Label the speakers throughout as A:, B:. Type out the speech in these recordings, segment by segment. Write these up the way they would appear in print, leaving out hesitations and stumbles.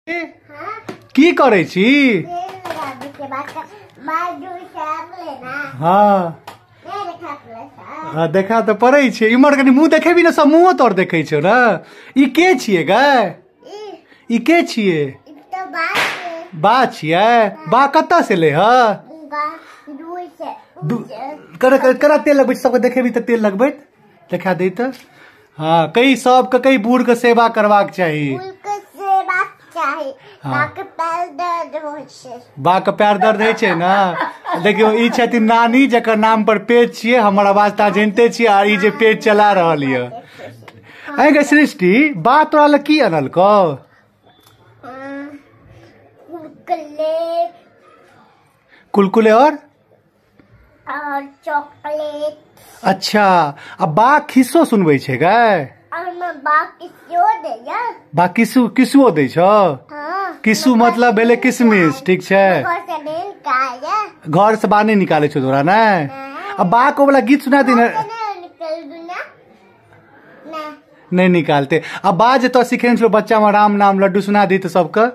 A: की करे छी? हाँ देखा तो पड़े छे। इमर कनी मुंह देखे भी ना, सब मुंह तोर देखे छो ना। ई के छिए गे? ई के छिए? बा छिए? बा कत्ता से ले ह? करा तेल लगबे सबके देखे भी तो तेल लगबे देखा दे तो। हाँ कई सब के कई बूढ़ के सेवा करवाक चाहिए। हाँ। बा के पैर दर्द है छे ना। देखियो ई छथिन नानी जकर नाम पर पेज छिए। हमर आवाज ता जानते छिए आ ई जे पेज चला रहल ये। ऐ गे सृष्टि बा तोरा ल की अनल को? कुलकुले और चॉकलेट। अच्छा अब बा खिस्सो सुनबे छे गे? बा किसुओ दे छो? किसु मतलब भेले किसमिस, ठीक छे। घर से बाहर नहीं निकाले छो तोरा ना? अब बा को वाला गीत सुना दी ना। नहीं निकालते। अब बा जे तो सिखेन छो बच्चा में राम नाम लड्डू सुना दी तो सबके।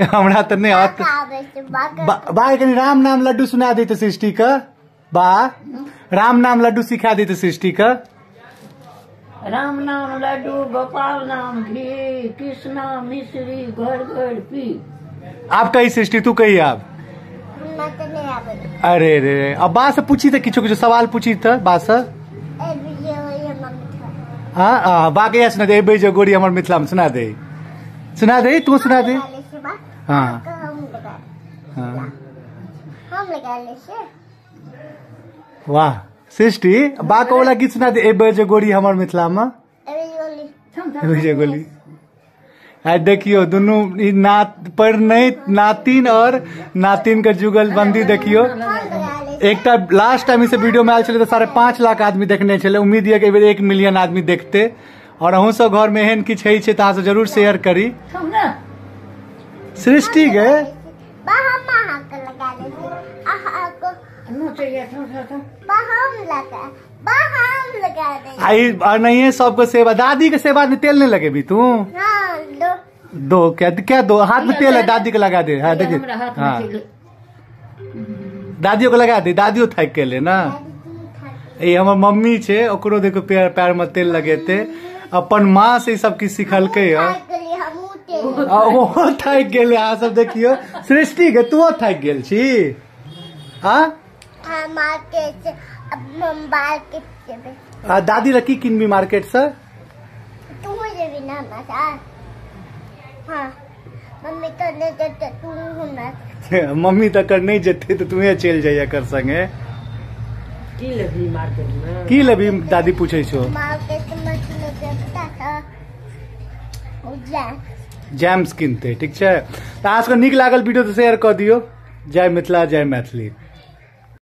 A: हमरा तो नहीं आत। बा कनी राम नाम लड्डू सुना दी तो सृष्टि का। बा राम नाम लड्डू सिखा दी तो सृष्टि का।
B: राम नाम लड्डू, गोपाल नाम घी, कृष्णा मिश्री घर घर पी।
A: आप कही सृष्टि, तू कही आप। अरे रे अब बा से पूछी तो किछो किछो सवाल पूछी तो बा से। हाँ बा के सुना दे जो गोरी हमर मिथिला में सुना दे। सुना दे तू सुना दे। हाँ वाह सृष्टि बा को वाला गीत सुना दे। एबे जो गोरी हमर मिथिला में। एबे जो गोली। आज देखियो दोनों पर नहीं नातिन और नातिन का जुगलबंदी देखियो। एक लास्ट टाइम इसे वीडियो में आयल छे तो 5.5 लाख आदमी देखने छे। उम्मीद है कि 1 मिलियन आदमी देखते। और अहूँ सब घर में एहन किछ है तो से जरूर शेयर करी। सृष्टि गे आई नहीं सबको सेवा। दादी के सेवा में तेल नहीं लगे भी तू? दो क्या दो हाथ में तेल है दादी को लगा दे। हाँ देखिए हाँ दादियों को लगा दे। दादियों थक के ले ना। ये हमार मम्मी छे ओकरो देखो पैर में तेल लगेते। अपन माँ से सब की सिखल के थक गेले। हाँ सब देखियो सृष्टि के तू थक गेल छी। हाँ दादी रखी किनबी मार्केट से। मम्मी तक नहीं जते तो तुम्हें चल जाइया कर संगे। की लेबी दादी पूछे छो? जैम्स किनते ठीक है। आज को निक लागल वीडियो तो शेयर कर दियो। जय मिथिला जय मैथिली।